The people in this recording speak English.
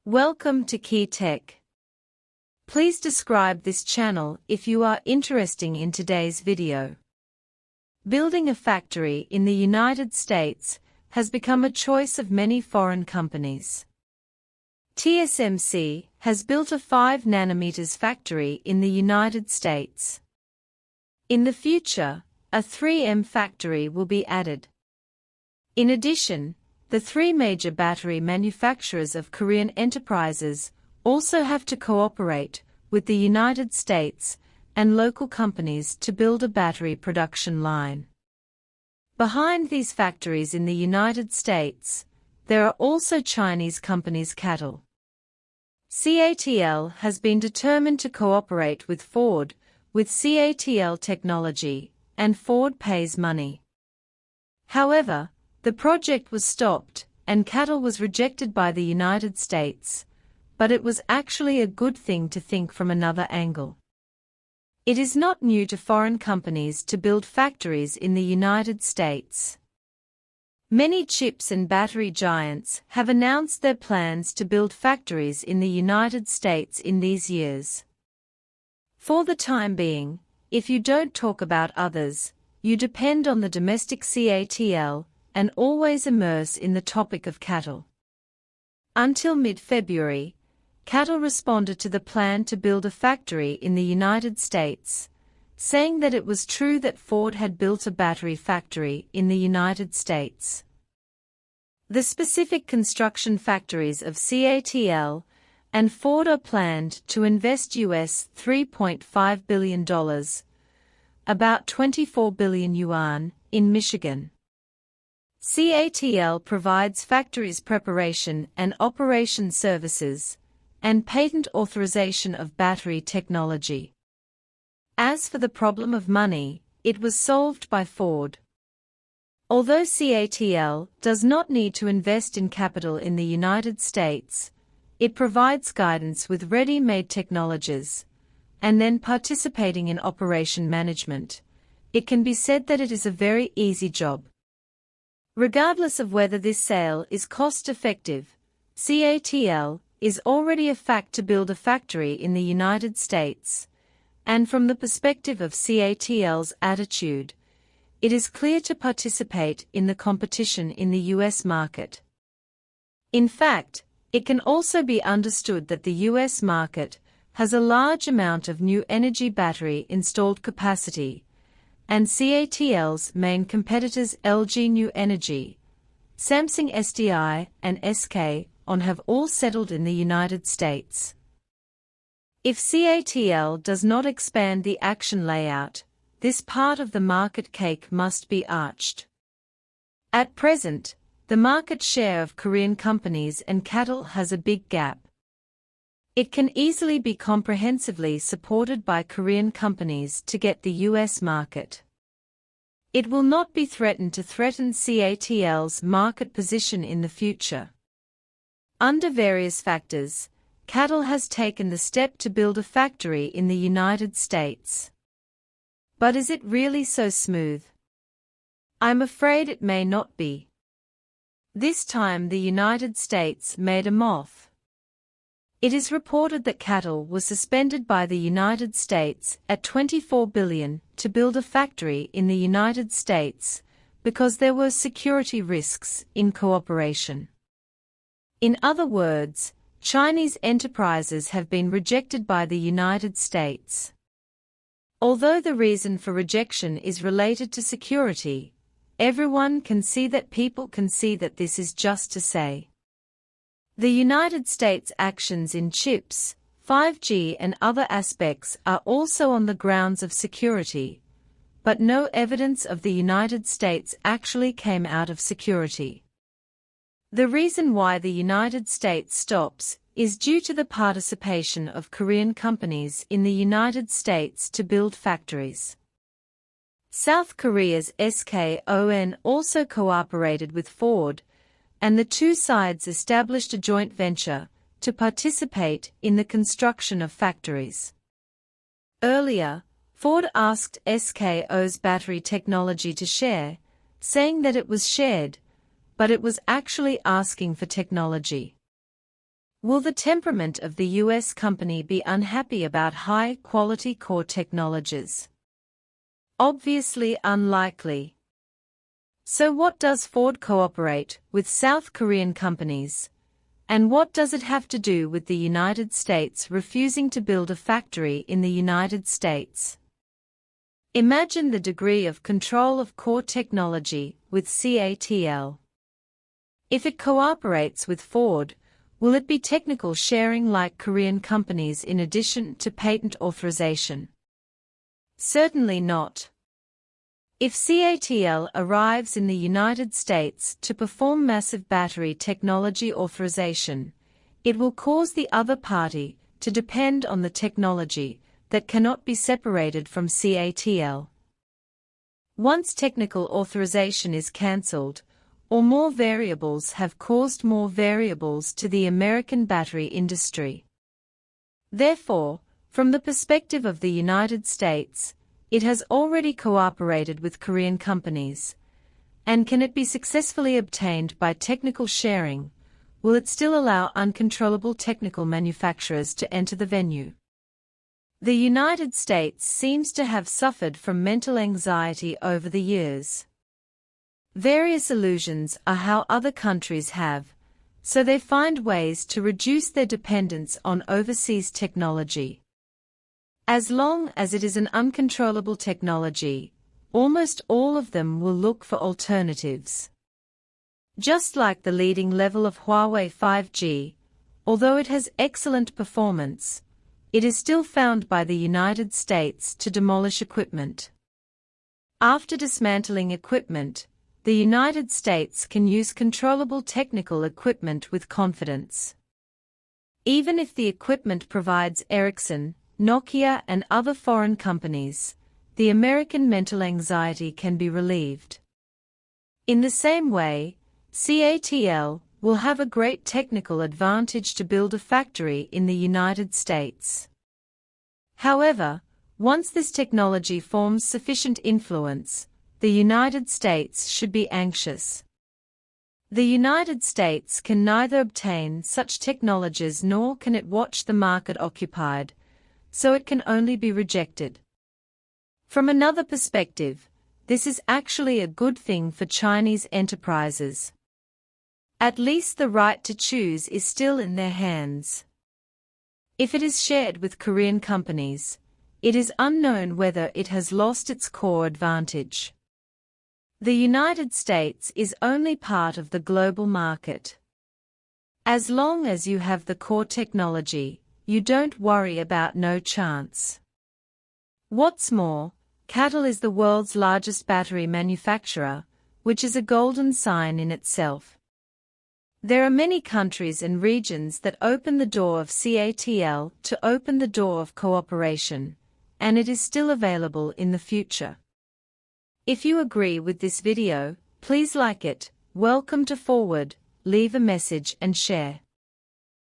Welcome to Key Tech. Please describe this channel if you are interested in today's video. Building a factory in the United States has become a choice of many foreign companies. TSMC has built a 5 nanometers factory in the United States. In the future, a 3M factory will be added. In addition, the 3 major battery manufacturers of Korean enterprises also have to cooperate with the United States and local companies to build a battery production line. Behind these factories in the United States, there are also Chinese companies CATL. CATL has been determined to cooperate with Ford with CATL technology, and Ford pays money. However, the project was stopped, and CATL was rejected by the United States, but it was actually a good thing to think from another angle. It is not new to foreign companies to build factories in the United States. Many chips and battery giants have announced their plans to build factories in the United States in these years. For the time being, if you don't talk about others, you depend on the domestic CATL, and always immerse in the topic of CATL. Until mid-February, CATL responded to the plan to build a factory in the United States, saying that it was true that Ford had built a battery factory in the United States. The specific construction factories of CATL and Ford are planned to invest US $3.5 billion, about 24 billion yuan, in Michigan. CATL provides factories preparation and operation services, and patent authorization of battery technology. As for the problem of money, it was solved by Ford. Although CATL does not need to invest in capital in the United States, it provides guidance with ready-made technologies, and then participating in operation management. It can be said that it is a very easy job. Regardless of whether this sale is cost-effective, CATL is already a fact to build a factory in the United States, and from the perspective of CATL's attitude, it is clear to participate in the competition in the US market. In fact, it can also be understood that the US market has a large amount of new energy battery installed capacity, and CATL's main competitors LG New Energy, Samsung SDI, and SK On have all settled in the United States. If CATL does not expand the action layout, this part of the market cake must be arched. At present, the market share of Korean companies and CATL has a big gap. It can easily be comprehensively supported by Korean companies to get the US market. It will not be threatened to threaten CATL's market position in the future. Under various factors, CATL has taken the step to build a factory in the United States. But is it really so smooth? I'm afraid it may not be. This time the United States made a moth. It is reported that CATL was suspended by the United States at $24 billion to build a factory in the United States because there were security risks in cooperation. In other words, Chinese enterprises have been rejected by the United States. Although the reason for rejection is related to security, everyone can see that people can see that this is just to say. The United States' actions in chips, 5G and other aspects are also on the grounds of security, but no evidence of the United States actually came out of security. The reason why the United States stops is due to the participation of Korean companies in the United States to build factories. South Korea's SKON also cooperated with Ford, and the two sides established a joint venture to participate in the construction of factories. Earlier, Ford asked SKO's battery technology to share, saying that it was shared, but it was actually asking for technology. Will the temperament of the US company be unhappy about high-quality core technologies? Obviously unlikely. So what does Ford cooperate with South Korean companies? And what does it have to do with the United States refusing to build a factory in the United States? Imagine the degree of control of core technology with CATL. If it cooperates with Ford, will it be technical sharing like Korean companies in addition to patent authorization? Certainly not. If CATL arrives in the United States to perform massive battery technology authorization, it will cause the other party to depend on the technology that cannot be separated from CATL. Once technical authorization is cancelled, or more variables have caused more variables to the American battery industry. Therefore, from the perspective of the United States, it has already cooperated with Korean companies. And can it be successfully obtained by technical sharing? Will it still allow uncontrollable technical manufacturers to enter the venue? The United States seems to have suffered from mental anxiety over the years. Various illusions are how other countries have, so they find ways to reduce their dependence on overseas technology. As long as it is an uncontrollable technology, almost all of them will look for alternatives. Just like the leading level of Huawei 5G, although it has excellent performance, it is still found by the United States to demolish equipment. After dismantling equipment, the United States can use controllable technical equipment with confidence. Even if the equipment provides Ericsson, Nokia and other foreign companies, the American mental anxiety can be relieved. In the same way, CATL will have a great technical advantage to build a factory in the United States. However, once this technology forms sufficient influence, the United States should be anxious. The United States can neither obtain such technologies nor can it watch the market occupied, so it can only be rejected. From another perspective, this is actually a good thing for Chinese enterprises. At least the right to choose is still in their hands. If it is shared with Korean companies, it is unknown whether it has lost its core advantage. The United States is only part of the global market. As long as you have the core technology, you don't worry about no chance. What's more, CATL is the world's largest battery manufacturer, which is a golden sign in itself. There are many countries and regions that open the door of CATL to open the door of cooperation, and it is still available in the future. If you agree with this video, please like it, welcome to Forward, leave a message and share.